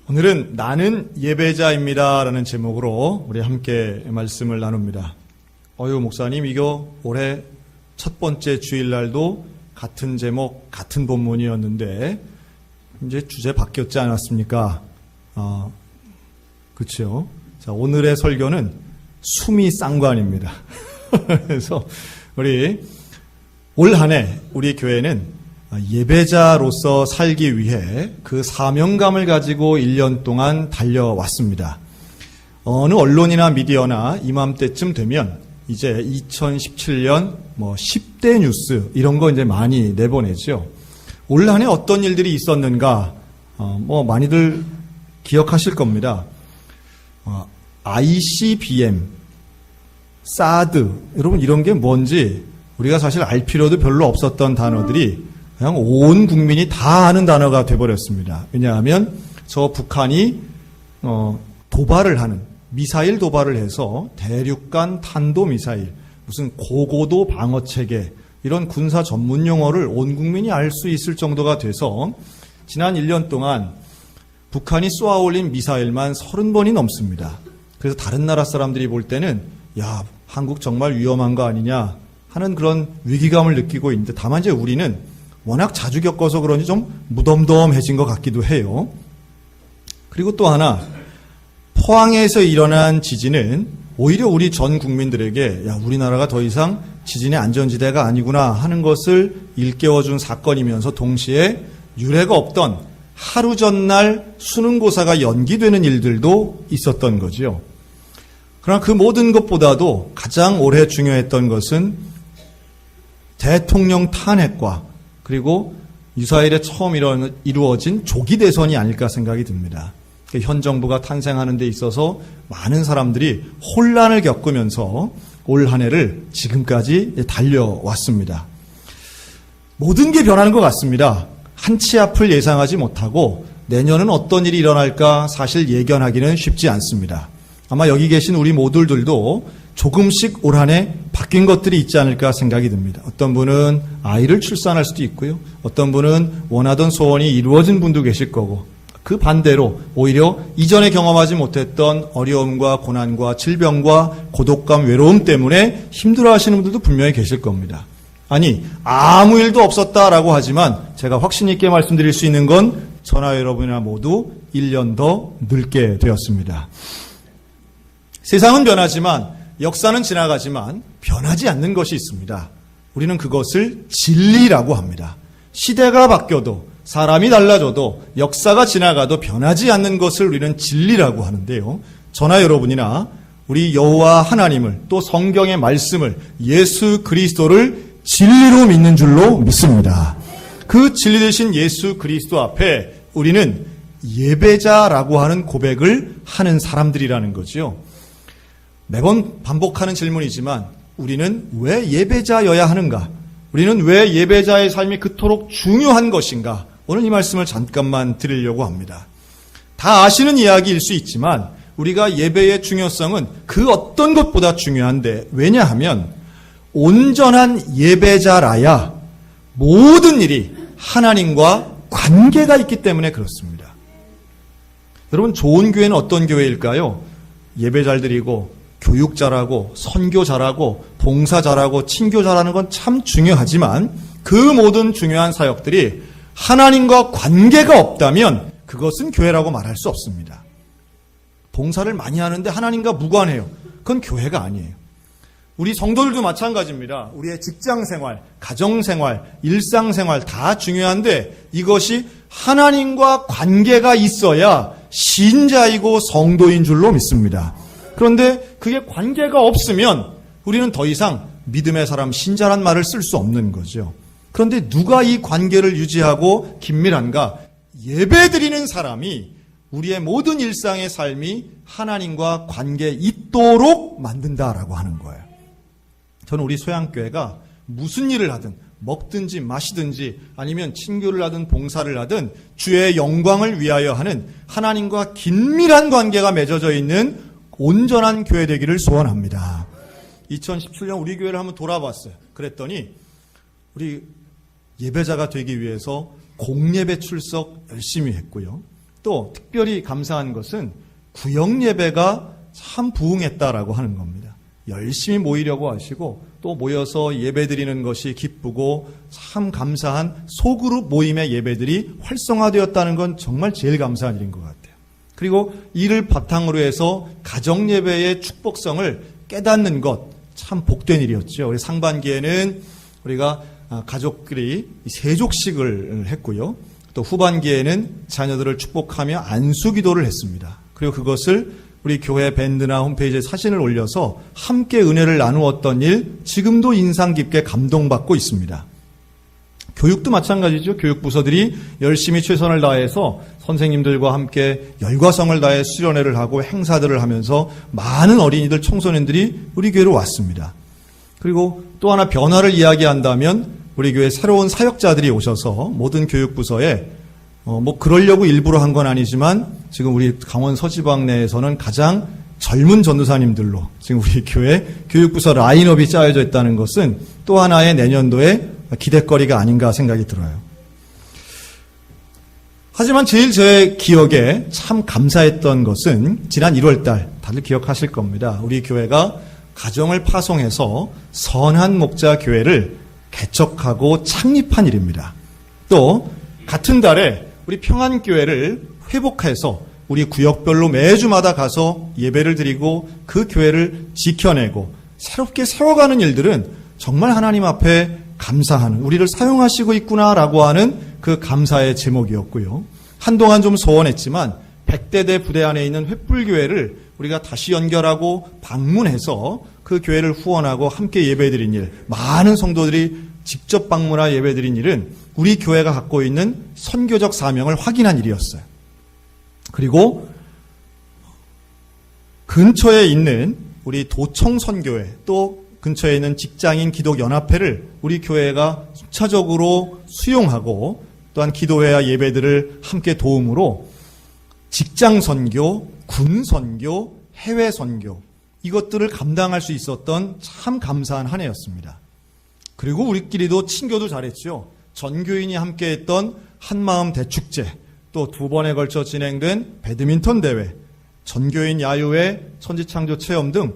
오늘은 나는 예배자입니다 라는 제목으로 우리 함께 말씀을 나눕니다. 목사님, 이거 올해 첫 번째 주일날도 같은 제목, 같은 본문이었는데 이제 주제 바뀌었지 않았습니까? 그렇죠. 자, 오늘의 설교는 숨이 쌍관입니다. 그래서 우리 올 한 해 우리 교회는 예배자로서 살기 위해 그 사명감을 가지고 1년 동안 달려왔습니다. 어느 언론이나 미디어나 이맘때쯤 되면 이제 2017년 10대 뉴스 이런 거 이제 많이 내보내죠. 올 한 해 어떤 일들이 있었는가 많이들 기억하실 겁니다. ICBM, 사드, 여러분 이런 게 뭔지 우리가 사실 알 필요도 별로 없었던 단어들이 그냥 온 국민이 다 아는 단어가 돼버렸습니다. 왜냐하면 저 북한이 도발을 하는, 미사일 도발을 해서 대륙간 탄도미사일, 무슨 고고도 방어체계 이런 군사 전문 용어를 온 국민이 알 수 있을 정도가 돼서 지난 1년 동안 북한이 쏘아올린 미사일만 30번이 넘습니다. 그래서 다른 나라 사람들이 볼 때는 야, 한국 정말 위험한 거 아니냐 하는 그런 위기감을 느끼고 있는데, 다만 이제 우리는 워낙 자주 겪어서 그런지 좀 무덤덤해진 것 같기도 해요. 그리고 또 하나, 포항에서 일어난 지진은 오히려 우리 전 국민들에게 야, 우리나라가 더 이상 지진의 안전지대가 아니구나 하는 것을 일깨워준 사건이면서 동시에 유례가 없던 하루 전날 수능고사가 연기되는 일들도 있었던 거죠. 그러나 그 모든 것보다도 가장 올해 중요했던 것은 대통령 탄핵과 그리고 유사일에 처음 이루어진 조기 대선이 아닐까 생각이 듭니다. 현 정부가 탄생하는 데 있어서 많은 사람들이 혼란을 겪으면서 올 한 해를 지금까지 달려왔습니다. 모든 게 변하는 것 같습니다. 한치 앞을 예상하지 못하고 내년은 어떤 일이 일어날까 사실 예견하기는 쉽지 않습니다. 아마 여기 계신 우리 모두들도 조금씩 올 한 해 바뀐 것들이 있지 않을까 생각이 듭니다. 어떤 분은 아이를 출산할 수도 있고요. 어떤 분은 원하던 소원이 이루어진 분도 계실 거고, 그 반대로 오히려 이전에 경험하지 못했던 어려움과 고난과 질병과 고독감, 외로움 때문에 힘들어하시는 분들도 분명히 계실 겁니다. 아니, 아무 일도 없었다라고 하지만 제가 확신 있게 말씀드릴 수 있는 건 저나 여러분이나 모두 1년 더 늙게 되었습니다. 세상은 변하지만, 역사는 지나가지만 변하지 않는 것이 있습니다. 우리는 그것을 진리라고 합니다. 시대가 바뀌어도, 사람이 달라져도, 역사가 지나가도 변하지 않는 것을 우리는 진리라고 하는데요. 저나 여러분이나 우리 여호와 하나님을, 또 성경의 말씀을, 예수 그리스도를 진리로 믿는 줄로 믿습니다. 그 진리 되신 예수 그리스도 앞에 우리는 예배자라고 하는 고백을 하는 사람들이라는 거죠. 매번 반복하는 질문이지만 우리는 왜 예배자여야 하는가? 우리는 왜 예배자의 삶이 그토록 중요한 것인가? 오늘 이 말씀을 잠깐만 드리려고 합니다. 다 아시는 이야기일 수 있지만 우리가 예배의 중요성은 그 어떤 것보다 중요한데, 왜냐하면 온전한 예배자라야 모든 일이 하나님과 관계가 있기 때문에 그렇습니다. 여러분, 좋은 교회는 어떤 교회일까요? 예배 잘 드리고 교육 잘하고 선교 잘하고 봉사 잘하고 친교 잘하는 건 참 중요하지만 그 모든 중요한 사역들이 하나님과 관계가 없다면 그것은 교회라고 말할 수 없습니다. 봉사를 많이 하는데 하나님과 무관해요. 그건 교회가 아니에요. 우리 성도들도 마찬가지입니다. 우리의 직장생활, 가정생활, 일상생활 다 중요한데 이것이 하나님과 관계가 있어야 신자이고 성도인 줄로 믿습니다. 그런데 그게 관계가 없으면 우리는 더 이상 믿음의 사람, 신자란 말을 쓸 수 없는 거죠. 그런데 누가 이 관계를 유지하고 긴밀한가? 예배드리는 사람이 우리의 모든 일상의 삶이 하나님과 관계 있도록 만든다라고 하는 거예요. 저는 우리 소양교회가 무슨 일을 하든 먹든지 마시든지 아니면 친교를 하든 봉사를 하든 주의 영광을 위하여 하는 하나님과 긴밀한 관계가 맺어져 있는 온전한 교회 되기를 소원합니다. 2017년 우리 교회를 한번 돌아봤어요. 그랬더니 우리 예배자가 되기 위해서 공예배 출석 열심히 했고요. 또 특별히 감사한 것은 구역 예배가 참 부흥했다라고 하는 겁니다. 열심히 모이려고 하시고 또 모여서 예배드리는 것이 기쁘고 참 감사한 소그룹 모임의 예배들이 활성화되었다는 건 정말 제일 감사한 일인 것 같아요. 그리고 이를 바탕으로 해서 가정 예배의 축복성을 깨닫는 것 참 복된 일이었죠. 우리 상반기에는 우리가 가족들이 세족식을 했고요. 또 후반기에는 자녀들을 축복하며 안수기도를 했습니다. 그리고 그것을 우리 교회 밴드나 홈페이지에 사진을 올려서 함께 은혜를 나누었던 일, 지금도 인상 깊게 감동받고 있습니다. 교육도 마찬가지죠. 교육부서들이 열심히 최선을 다해서 선생님들과 함께 열과성을 다해 수련회를 하고 행사들을 하면서 많은 어린이들, 청소년들이 우리 교회로 왔습니다. 그리고 또 하나 변화를 이야기한다면 우리 교회 새로운 사역자들이 오셔서 모든 교육부서에 그러려고 일부러 한 건 아니지만 지금 우리 강원 서지방 내에서는 가장 젊은 전도사님들로 지금 우리 교회 교육부서 라인업이 짜여져 있다는 것은 또 하나의 내년도에 기대거리가 아닌가 생각이 들어요. 하지만 제일 제 기억에 참 감사했던 것은 지난 1월달 다들 기억하실 겁니다. 우리 교회가 가정을 파송해서 선한 목자 교회를 개척하고 창립한 일입니다. 또 같은 달에 우리 평안교회를 회복해서 우리 구역별로 매주마다 가서 예배를 드리고 그 교회를 지켜내고 새롭게 세워가는 일들은 정말 하나님 앞에 감사하는, 우리를 사용하시고 있구나라고 하는 그 감사의 제목이었고요. 한동안 좀 소원했지만 백대대 부대 안에 있는 횃불교회를 우리가 다시 연결하고 방문해서 그 교회를 후원하고 함께 예배드린 일, 많은 성도들이 직접 방문하 예배드린 일은 우리 교회가 갖고 있는 선교적 사명을 확인한 일이었어요. 그리고 근처에 있는 우리 도청선교회, 또 근처에 있는 직장인 기독연합회를 우리 교회가 수차적으로 수용하고 또한 기도회와 예배들을 함께 도움으로 직장선교, 군선교, 해외선교 이것들을 감당할 수 있었던 참 감사한 한 해였습니다. 그리고 우리끼리도 친교도 잘했죠. 전교인이 함께했던 한마음 대축제, 또 2번에 걸쳐 진행된 배드민턴 대회, 전교인 야유회, 천지창조 체험 등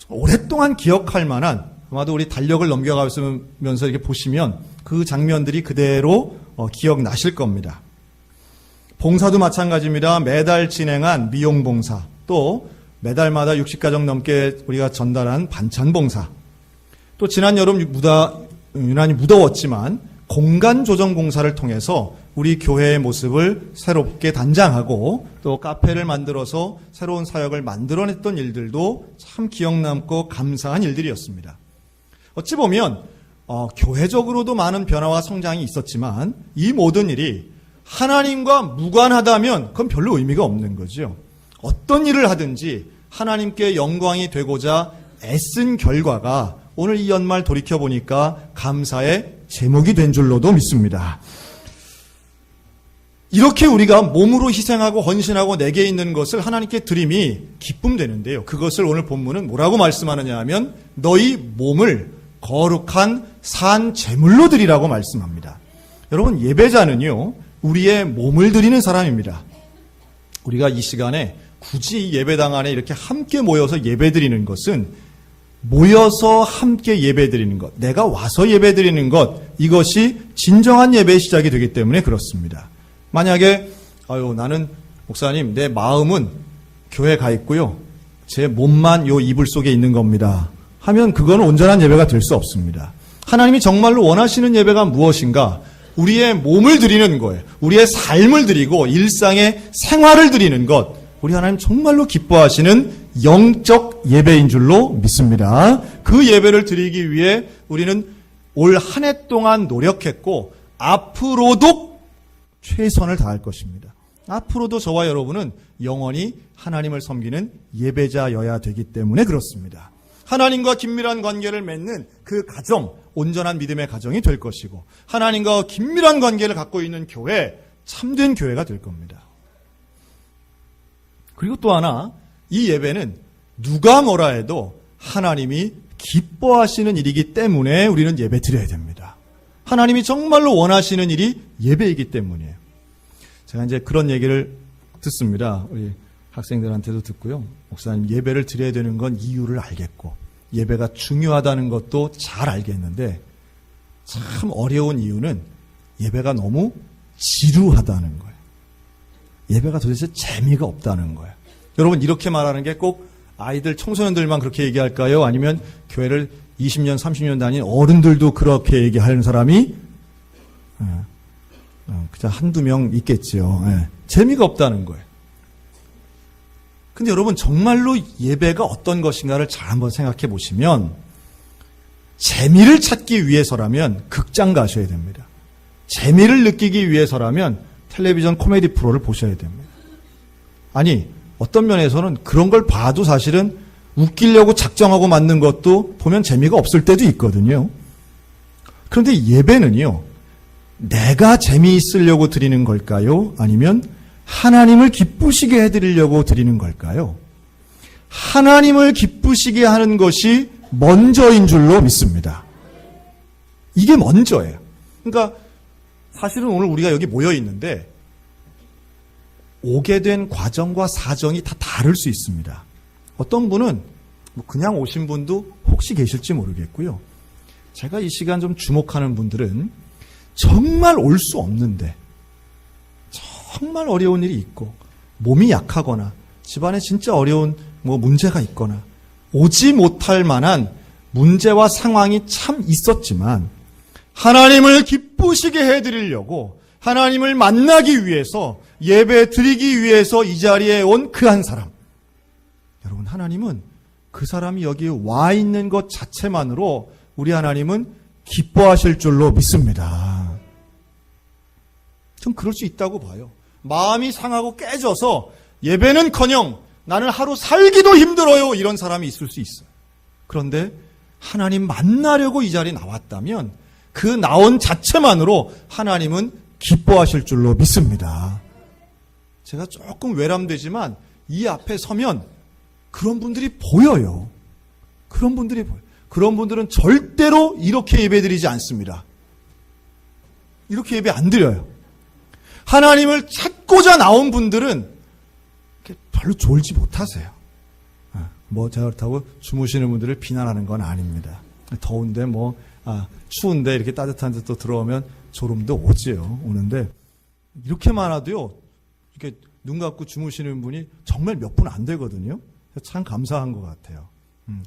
오랫동안 기억할 만한, 아마도 우리 달력을 넘겨가면서 이렇게 보시면 그 장면들이 그대로 기억나실 겁니다. 봉사도 마찬가지입니다. 매달 진행한 미용봉사, 또 매달마다 60가정 넘게 우리가 전달한 반찬봉사, 또 지난 여름 유난히 무더웠지만 공간조정공사를 통해서 우리 교회의 모습을 새롭게 단장하고 또 카페를 만들어서 새로운 사역을 만들어냈던 일들도 참 기억남고 감사한 일들이었습니다. 어찌 보면 교회적으로도 많은 변화와 성장이 있었지만 이 모든 일이 하나님과 무관하다면 그건 별로 의미가 없는 거죠. 어떤 일을 하든지 하나님께 영광이 되고자 애쓴 결과가 오늘 이 연말 돌이켜보니까 감사의 제목이 된 줄로도 믿습니다. 이렇게 우리가 몸으로 희생하고 헌신하고 내게 있는 것을 하나님께 드림이 기쁨 되는데요. 그것을 오늘 본문은 뭐라고 말씀하느냐 하면 너희 몸을 거룩한 산 제물로 드리라고 말씀합니다. 여러분, 예배자는요 우리의 몸을 드리는 사람입니다. 우리가 이 시간에 굳이 예배당 안에 이렇게 함께 모여서 예배드리는 것은 모여서 함께 예배드리는 것, 내가 와서 예배드리는 것, 이것이 진정한 예배의 시작이 되기 때문에 그렇습니다. 만약에 나는 목사님 내 마음은 교회 가 있고요, 제 몸만 요 이불 속에 있는 겁니다 하면 그건 온전한 예배가 될 수 없습니다. 하나님이 정말로 원하시는 예배가 무엇인가? 우리의 몸을 드리는 거예요. 우리의 삶을 드리고 일상의 생활을 드리는 것, 우리 하나님 정말로 기뻐하시는 영적 예배인 줄로 믿습니다. 그 예배를 드리기 위해 우리는 올 한 해 동안 노력했고 앞으로도 최선을 다할 것입니다. 앞으로도 저와 여러분은 영원히 하나님을 섬기는 예배자여야 되기 때문에 그렇습니다. 하나님과 긴밀한 관계를 맺는 그 가정, 온전한 믿음의 가정이 될 것이고 하나님과 긴밀한 관계를 갖고 있는 교회, 참된 교회가 될 겁니다. 그리고 또 하나, 이 예배는 누가 뭐라 해도 하나님이 기뻐하시는 일이기 때문에 우리는 예배 드려야 됩니다. 하나님이 정말로 원하시는 일이 예배이기 때문이에요. 제가 이제 그런 얘기를 듣습니다. 우리 학생들한테도 듣고요. 목사님, 예배를 드려야 되는 건 이유를 알겠고 예배가 중요하다는 것도 잘 알겠는데 참 어려운 이유는 예배가 너무 지루하다는 거예요. 예배가 도대체 재미가 없다는 거예요. 여러분, 이렇게 말하는 게 꼭 아이들, 청소년들만 그렇게 얘기할까요? 아니면 교회를 20년, 30년 다닌 어른들도 그렇게 얘기하는 사람이 그냥 한두 명 있겠죠. 재미가 없다는 거예요. 근데 여러분, 정말로 예배가 어떤 것인가를 잘 한번 생각해 보시면 재미를 찾기 위해서라면 극장 가셔야 됩니다. 재미를 느끼기 위해서라면 텔레비전 코미디 프로를 보셔야 됩니다. 아니, 어떤 면에서는 그런 걸 봐도 사실은 웃기려고 작정하고 만든 것도 보면 재미가 없을 때도 있거든요. 그런데 예배는요, 내가 재미있으려고 드리는 걸까요? 아니면 하나님을 기쁘시게 해드리려고 드리는 걸까요? 하나님을 기쁘시게 하는 것이 먼저인 줄로 믿습니다. 이게 먼저예요. 그러니까 사실은 오늘 우리가 여기 모여 있는데 오게 된 과정과 사정이 다 다를 수 있습니다. 어떤 분은 그냥 오신 분도 혹시 계실지 모르겠고요. 제가 이 시간 좀 주목하는 분들은 정말 올 수 없는데 정말 어려운 일이 있고 몸이 약하거나 집안에 진짜 어려운 문제가 있거나 오지 못할 만한 문제와 상황이 참 있었지만 하나님을 기쁘시게 해드리려고 하나님을 만나기 위해서 예배 드리기 위해서 이 자리에 온 그 한 사람. 여러분, 하나님은 그 사람이 여기 와 있는 것 자체만으로 우리 하나님은 기뻐하실 줄로 믿습니다. 전 그럴 수 있다고 봐요. 마음이 상하고 깨져서 예배는커녕 나는 하루 살기도 힘들어요, 이런 사람이 있을 수 있어요. 그런데 하나님 만나려고 이 자리에 나왔다면 그 나온 자체만으로 하나님은 기뻐하실 줄로 믿습니다. 제가 조금 외람되지만 이 앞에 서면 그런 분들이 보여요. 그런 분들이 보여요. 그런 분들은 절대로 이렇게 예배드리지 않습니다. 이렇게 예배 안 드려요. 하나님을 찾고자 나온 분들은 별로 졸지 못하세요. 제가 그렇다고 주무시는 분들을 비난하는 건 아닙니다. 더운데 추운데 이렇게 따뜻한 데 또 들어오면 졸음도 오지요. 이렇게 많아도요, 이렇게 눈 감고 주무시는 분이 정말 몇 분 안 되거든요. 참 감사한 것 같아요.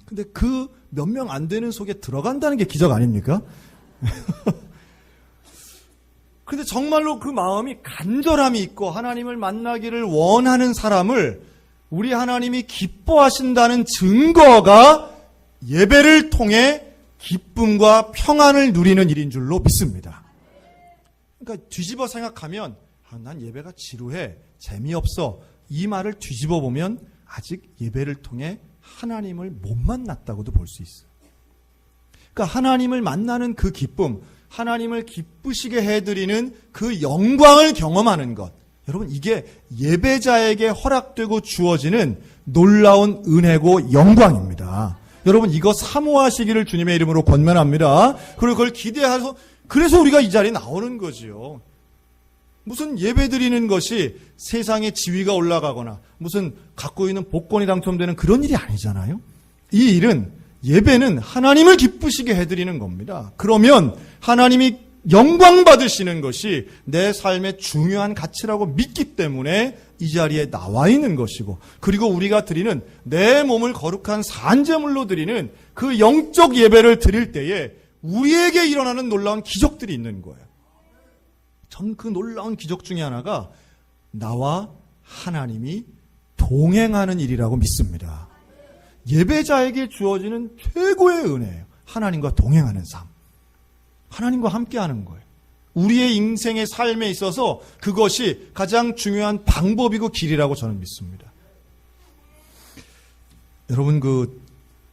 근데 그 몇 명 안 되는 속에 들어간다는 게 기적 아닙니까? 근데 정말로 그 마음이 간절함이 있고 하나님을 만나기를 원하는 사람을 우리 하나님이 기뻐하신다는 증거가 예배를 통해 기쁨과 평안을 누리는 일인 줄로 믿습니다. 그러니까 뒤집어 생각하면 난 예배가 지루해, 재미없어, 이 말을 뒤집어 보면 아직 예배를 통해 하나님을 못 만났다고도 볼 수 있어요. 그러니까 하나님을 만나는 그 기쁨, 하나님을 기쁘시게 해드리는 그 영광을 경험하는 것, 여러분, 이게 예배자에게 허락되고 주어지는 놀라운 은혜고 영광입니다. 여러분, 이거 사모하시기를 주님의 이름으로 권면합니다. 그리고 그걸 기대해서, 그래서 우리가 이 자리에 나오는 거지요. 무슨 예배 드리는 것이 세상에 지위가 올라가거나 무슨 갖고 있는 복권이 당첨되는 그런 일이 아니잖아요. 이 일은, 예배는 하나님을 기쁘시게 해드리는 겁니다. 그러면 하나님이 영광 받으시는 것이 내 삶의 중요한 가치라고 믿기 때문에 이 자리에 나와 있는 것이고, 그리고 우리가 드리는 내 몸을 거룩한 산제물로 드리는 그 영적 예배를 드릴 때에 우리에게 일어나는 놀라운 기적들이 있는 거예요. 전 그 놀라운 기적 중에 하나가 나와 하나님이 동행하는 일이라고 믿습니다. 예배자에게 주어지는 최고의 은혜예요. 하나님과 동행하는 삶. 하나님과 함께하는 거예요. 우리의 인생의 삶에 있어서 그것이 가장 중요한 방법이고 길이라고 저는 믿습니다. 여러분, 그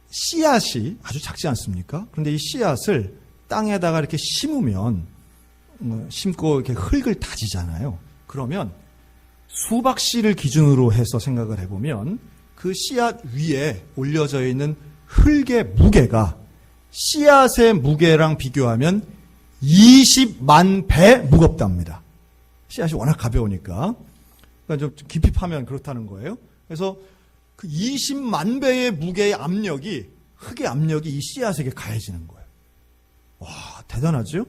씨앗이 아주 작지 않습니까? 그런데 이 씨앗을 땅에다가 이렇게 심으면, 심고 이렇게 흙을 다지잖아요. 그러면 수박 씨를 기준으로 해서 생각을 해보면 그 씨앗 위에 올려져 있는 흙의 무게가 씨앗의 무게랑 비교하면 20만 배 무겁답니다. 씨앗이 워낙 가벼우니까. 그러니까 좀 깊이 파면 그렇다는 거예요. 그래서 그 20만 배의 무게의 압력이, 흙의 압력이 이 씨앗에게 가해지는 거예요. 와, 대단하죠?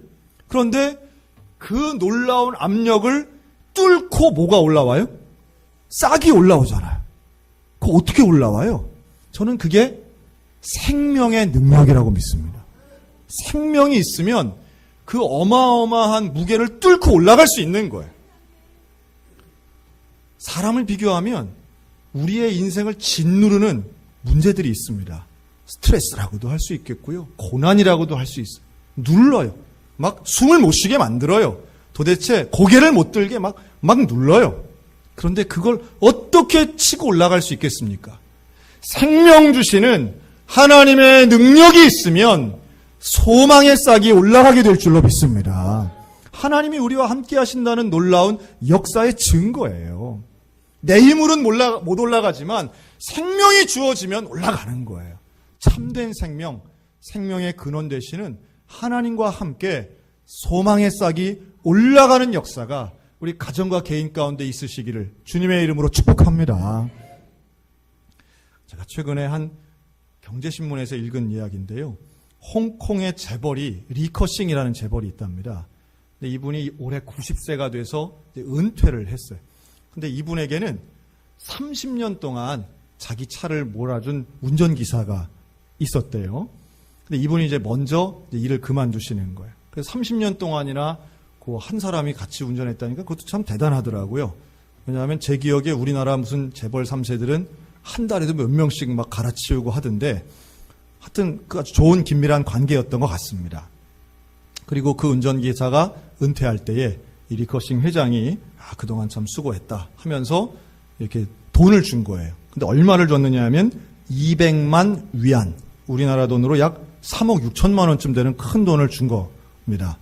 그런데 그 놀라운 압력을 뚫고 뭐가 올라와요? 싹이 올라오잖아요. 그거 어떻게 올라와요? 저는 그게 생명의 능력이라고 믿습니다. 생명이 있으면 그 어마어마한 무게를 뚫고 올라갈 수 있는 거예요. 사람을 비교하면 우리의 인생을 짓누르는 문제들이 있습니다. 스트레스라고도 할 수 있겠고요. 고난이라고도 할 수 있어요. 눌러요. 막 숨을 못 쉬게 만들어요. 도대체 고개를 못 들게 막 눌러요. 그런데 그걸 어떻게 치고 올라갈 수 있겠습니까? 생명 주시는 하나님의 능력이 있으면 소망의 싹이 올라가게 될 줄로 믿습니다. 하나님이 우리와 함께 하신다는 놀라운 역사의 증거예요. 내 힘으로는 못 올라가지만 생명이 주어지면 올라가는 거예요. 참된 생명, 생명의 근원 되시는 하나님과 함께 소망의 싹이 올라가는 역사가 우리 가정과 개인 가운데 있으시기를 주님의 이름으로 축복합니다. 제가 최근에 한 경제신문에서 읽은 이야기인데요. 홍콩의 재벌이, 리커싱이라는 재벌이 있답니다. 근데 이분이 올해 90세가 돼서 은퇴를 했어요. 근데 이분에게는 30년 동안 자기 차를 몰아준 운전기사가 있었대요. 근데 이분이 이제 먼저 일을 그만두시는 거예요. 그래서 30년 동안이나 그 한 사람이 같이 운전했다니까 그것도 참 대단하더라고요. 왜냐하면 제 기억에 우리나라 무슨 재벌 3세들은 한 달에도 몇 명씩 막 갈아치우고 하던데 하여튼 그 아주 좋은 긴밀한 관계였던 것 같습니다. 그리고 그 운전기사가 은퇴할 때에 이 리커싱 회장이 그동안 참 수고했다 하면서 이렇게 돈을 준 거예요. 근데 얼마를 줬느냐 하면 200만 위안, 우리나라 돈으로 약 3억 6천만 원쯤 되는 큰 돈을 준 겁니다.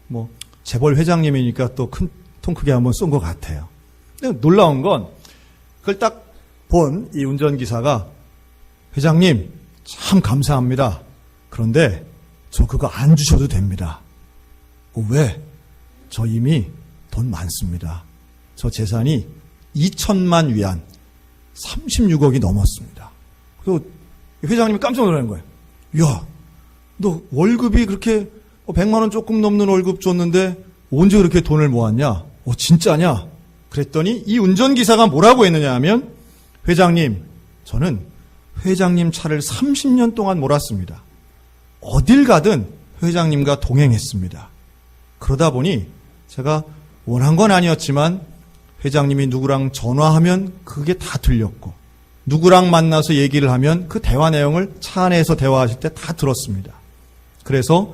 뭐 재벌 회장님이니까 또 큰 통 크게 한번 쏜 것 같아요. 근데 놀라운 건 그걸 딱 본 이 운전기사가 회장님 참 감사합니다. 그런데 저 그거 안 주셔도 됩니다. 왜? 저 이미 돈 많습니다. 저 재산이 2천만 위안, 36억이 넘었습니다. 그리고 회장님이 깜짝 놀라는 거예요. 야, 너 월급이 그렇게 100만 원 조금 넘는 월급 줬는데 언제 그렇게 돈을 모았냐? 진짜냐? 그랬더니 이 운전기사가 뭐라고 했느냐 하면 회장님, 저는 회장님 차를 30년 동안 몰았습니다. 어딜 가든 회장님과 동행했습니다. 그러다 보니 제가 원한 건 아니었지만 회장님이 누구랑 전화하면 그게 다 들렸고 누구랑 만나서 얘기를 하면 그 대화 내용을 차 안에서 대화하실 때 다 들었습니다. 그래서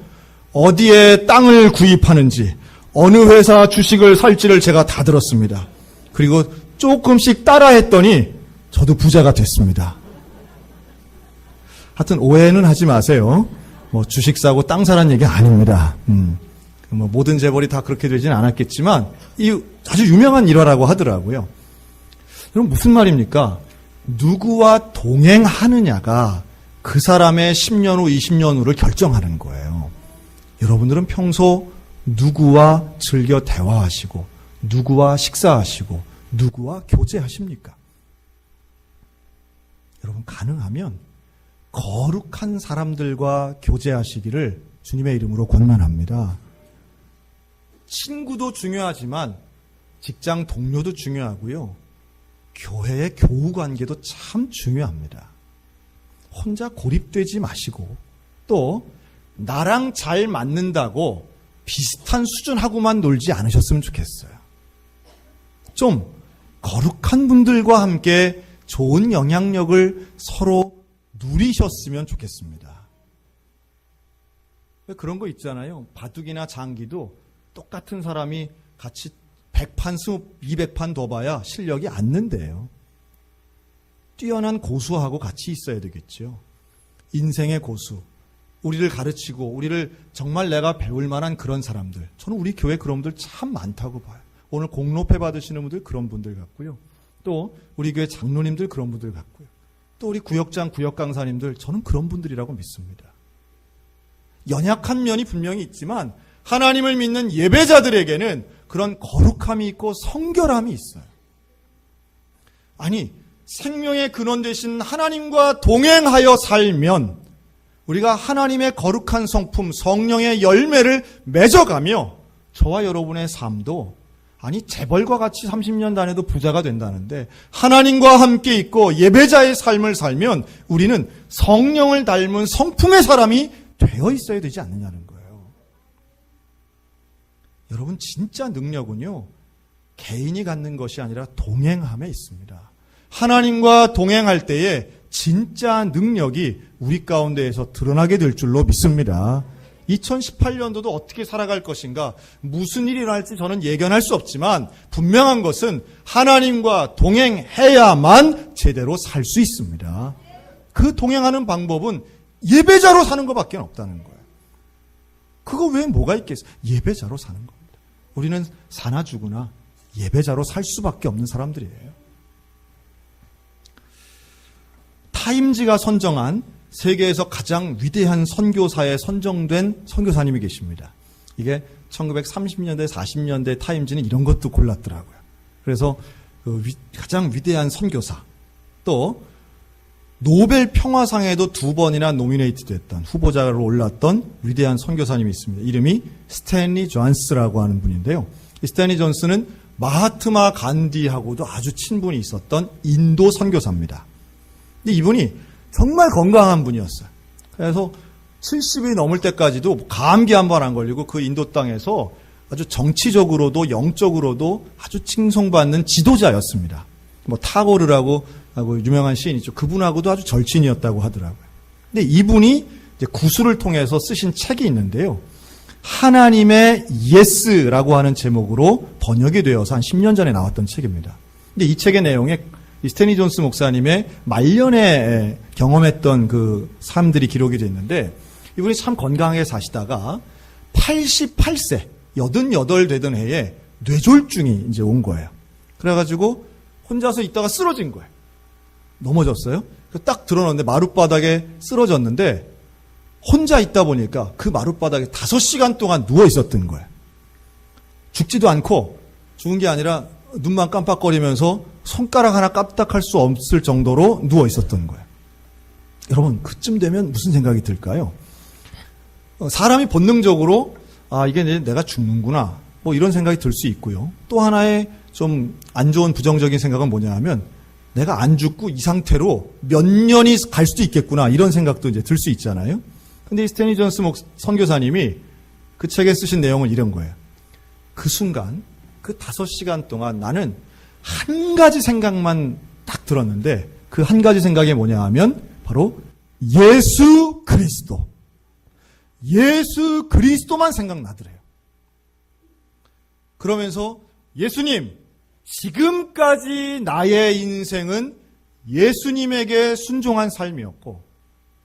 어디에 땅을 구입하는지 어느 회사 주식을 살지를 제가 다 들었습니다. 그리고 조금씩 따라했더니 저도 부자가 됐습니다. 하여튼 오해는 하지 마세요. 뭐 주식 사고 땅 사란 얘기 아닙니다. 뭐 모든 재벌이 다 그렇게 되진 않았겠지만 이 아주 유명한 일화라고 하더라고요. 그럼 무슨 말입니까? 누구와 동행하느냐가 그 사람의 10년 후, 20년 후를 결정하는 거예요. 여러분들은 평소 누구와 즐겨 대화하시고 누구와 식사하시고 누구와 교제하십니까? 여러분 가능하면 거룩한 사람들과 교제하시기를 주님의 이름으로 권면합니다. 친구도 중요하지만 직장 동료도 중요하고요. 교회의 교우 관계도 참 중요합니다. 혼자 고립되지 마시고 또 나랑 잘 맞는다고 비슷한 수준하고만 놀지 않으셨으면 좋겠어요. 좀 거룩한 분들과 함께 좋은 영향력을 서로 누리셨으면 좋겠습니다. 그런 거 있잖아요. 바둑이나 장기도 똑같은 사람이 같이 100판, 200판 더 봐야 실력이 안 는대요. 뛰어난 고수하고 같이 있어야 되겠죠. 인생의 고수. 우리를 가르치고 우리를 정말 내가 배울 만한 그런 사람들. 저는 우리 교회 그런 분들 참 많다고 봐요. 오늘 공로패 받으시는 분들 그런 분들 같고요. 또 우리 교회 장로님들 그런 분들 같고요. 또 우리 구역장, 구역강사님들 저는 그런 분들이라고 믿습니다. 연약한 면이 분명히 있지만 하나님을 믿는 예배자들에게는 그런 거룩함이 있고 성결함이 있어요. 아니, 생명의 근원 되신 하나님과 동행하여 살면 우리가 하나님의 거룩한 성품, 성령의 열매를 맺어가며 저와 여러분의 삶도 재벌과 같이 30년 다녀도 부자가 된다는데 하나님과 함께 있고 예배자의 삶을 살면 우리는 성령을 닮은 성품의 사람이 되어 있어야 되지 않느냐는 거예요. 여러분, 진짜 능력은요, 개인이 갖는 것이 아니라 동행함에 있습니다. 하나님과 동행할 때에 진짜 능력이 우리 가운데에서 드러나게 될 줄로 믿습니다. 2018년도도 어떻게 살아갈 것인가, 무슨 일이 일어날지 저는 예견할 수 없지만 분명한 것은 하나님과 동행해야만 제대로 살 수 있습니다. 그 동행하는 방법은 예배자로 사는 것밖에 없다는 거예요. 그거 외에 뭐가 있겠어요? 예배자로 사는 겁니다. 우리는 사나 죽으나 예배자로 살 수밖에 없는 사람들이에요. 타임지가 선정한 세계에서 가장 위대한 선교사에 선정된 선교사님이 계십니다. 이게 1930년대, 40년대 타임지는 이런 것도 골랐더라고요. 그래서 가장 위대한 선교사, 또 노벨 평화상에도 2번이나 노미네이트 됐던, 후보자로 올랐던 위대한 선교사님이 있습니다. 이름이 스탠리 존스라고 하는 분인데요. 이 스탠리 존스는 마하트마 간디하고도 아주 친분이 있었던 인도 선교사입니다. 근데 이분이 정말 건강한 분이었어요. 그래서 70이 넘을 때까지도 감기 한 번 안 걸리고 그 인도 땅에서 아주 정치적으로도 영적으로도 아주 칭송받는 지도자였습니다. 타고르라고 하고 유명한 시인 있죠. 그분하고도 아주 절친이었다고 하더라고요. 근데 이분이 이제 구술을 통해서 쓰신 책이 있는데요. 하나님의 예스라고 하는 제목으로 번역이 되어서 한 10년 전에 나왔던 책입니다. 근데 이 책의 내용에 스탠리 존스 목사님의 말년에 경험했던 그 삶들이 기록이 되어 있는데, 이분이 참 건강하게 사시다가 88세, 88 되던 해에 뇌졸중이 이제 온 거예요. 그래가지고 혼자서 있다가 쓰러진 거예요. 넘어졌어요. 딱 들어놓는데 마룻바닥에 쓰러졌는데 혼자 있다 보니까 그 마룻바닥에 5시간 동안 누워 있었던 거예요. 죽지도 않고, 죽은 게 아니라 눈만 깜빡거리면서 손가락 하나 까딱할 수 없을 정도로 누워 있었던 거예요. 여러분, 그쯤 되면 무슨 생각이 들까요? 사람이 본능적으로 이게 내가 죽는구나, 이런 생각이 들 수 있고요. 또 하나의 좀 안 좋은 부정적인 생각은 뭐냐 하면 내가 안 죽고 이 상태로 몇 년이 갈 수도 있겠구나, 이런 생각도 이제 들 수 있잖아요. 근데 이 스탠리 존스 선교사님이 그 책에 쓰신 내용은 이런 거예요. 그 순간, 그 5시간 동안 나는 한 가지 생각만 딱 들었는데, 그 한 가지 생각이 뭐냐 하면 바로 예수 그리스도. 예수 그리스도만 생각나더래요. 그러면서 예수님, 지금까지 나의 인생은 예수님에게 순종한 삶이었고,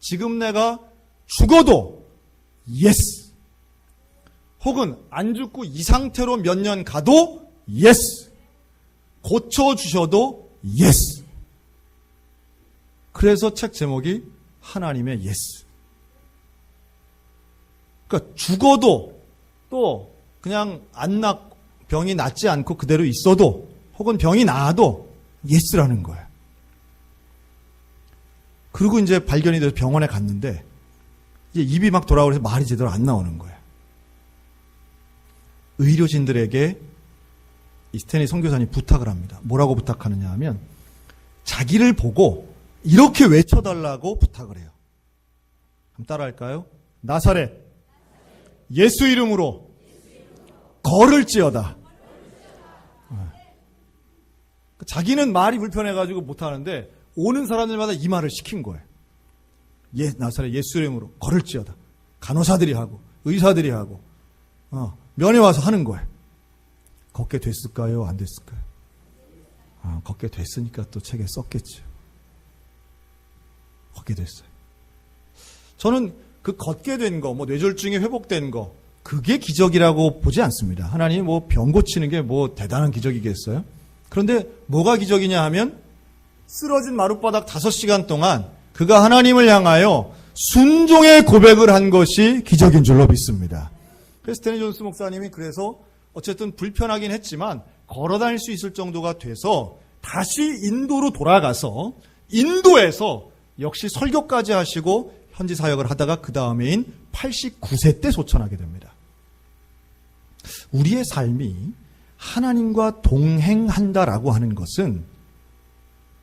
지금 내가 죽어도 예스, 혹은 안 죽고 이 상태로 몇 년 가도 예스, 고쳐주셔도 예스. 그래서 책 제목이 하나님의 예스. 그러니까 죽어도, 또 그냥 병이 낫지 않고 그대로 있어도, 혹은 병이 나아도 예스라는 거예요. 그리고 이제 발견이 돼서 병원에 갔는데 이제 입이 막 돌아오면서 말이 제대로 안 나오는 거예요. 의료진들에게 이 스탠리 선교사님 부탁을 합니다. 뭐라고 부탁하느냐 하면 자기를 보고 이렇게 외쳐달라고 부탁을 해요. 한번 따라할까요? 나사렛 예수 이름으로 걸을지어다. 자기는 말이 불편해가지고 못하는데 오는 사람들마다 이 말을 시킨 거예요. 나사렛 예수 이름으로 걸을지어다. 간호사들이 하고 의사들이 하고 면회 와서 하는 거예요. 걷게 됐을까요? 안 됐을까요? 걷게 됐으니까 또 책에 썼겠죠. 걷게 됐어요. 저는 그 걷게 된 거, 뇌졸중이 회복된 거, 그게 기적이라고 보지 않습니다. 하나님이 병 고치는 게 대단한 기적이겠어요? 그런데 뭐가 기적이냐 하면 쓰러진 마룻바닥 5시간 동안 그가 하나님을 향하여 순종의 고백을 한 것이 기적인 줄로 믿습니다. 스탠리 존스 목사님이 그래서 어쨌든 불편하긴 했지만 걸어 다닐 수 있을 정도가 돼서 다시 인도로 돌아가서 인도에서 역시 설교까지 하시고 현지 사역을 하다가 그 다음에인 89세 때 소천하게 됩니다. 우리의 삶이 하나님과 동행한다라고 하는 것은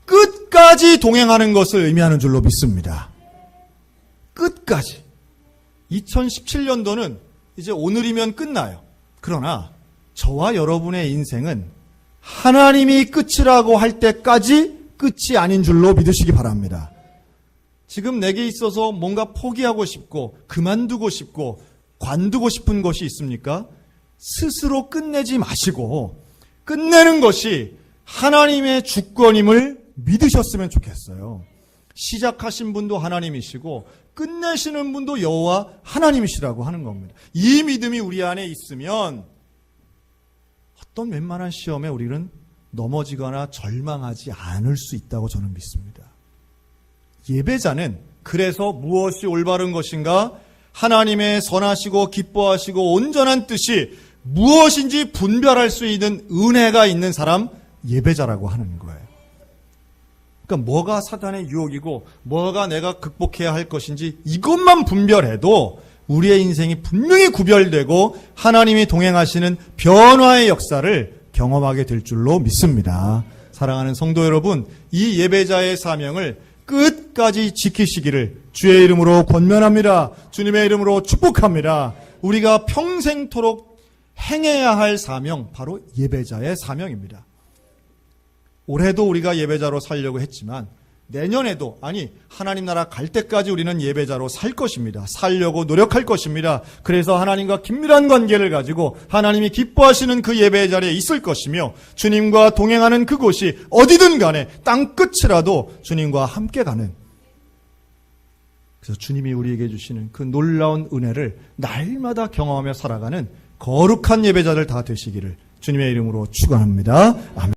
끝까지 동행하는 것을 의미하는 줄로 믿습니다. 끝까지. 2017년도는 이제 오늘이면 끝나요. 그러나 저와 여러분의 인생은 하나님이 끝이라고 할 때까지 끝이 아닌 줄로 믿으시기 바랍니다. 지금 내게 있어서 뭔가 포기하고 싶고 그만두고 싶고 관두고 싶은 것이 있습니까? 스스로 끝내지 마시고 끝내는 것이 하나님의 주권임을 믿으셨으면 좋겠어요. 시작하신 분도 하나님이시고 끝내시는 분도 여호와 하나님이시라고 하는 겁니다. 이 믿음이 우리 안에 있으면 어떤 웬만한 시험에 우리는 넘어지거나 절망하지 않을 수 있다고 저는 믿습니다. 예배자는 그래서 무엇이 올바른 것인가? 하나님의 선하시고 기뻐하시고 온전한 뜻이 무엇인지 분별할 수 있는 은혜가 있는 사람, 예배자라고 하는 거예요. 그러니까 뭐가 사단의 유혹이고 뭐가 내가 극복해야 할 것인지 이것만 분별해도 우리의 인생이 분명히 구별되고 하나님이 동행하시는 변화의 역사를 경험하게 될 줄로 믿습니다. 사랑하는 성도 여러분, 이 예배자의 사명을 끝까지 지키시기를 주의 이름으로 권면합니다. 주님의 이름으로 축복합니다. 우리가 평생토록 행해야 할 사명, 바로 예배자의 사명입니다. 올해도 우리가 예배자로 살려고 했지만 내년에도, 아니 하나님 나라 갈 때까지 우리는 예배자로 살 것입니다. 살려고 노력할 것입니다. 그래서 하나님과 긴밀한 관계를 가지고 하나님이 기뻐하시는 그 예배의 자리에 있을 것이며 주님과 동행하는 그곳이 어디든 간에 땅끝이라도 주님과 함께 가는, 그래서 주님이 우리에게 주시는 그 놀라운 은혜를 날마다 경험하며 살아가는 거룩한 예배자들 다 되시기를 주님의 이름으로 축원합니다. 아멘.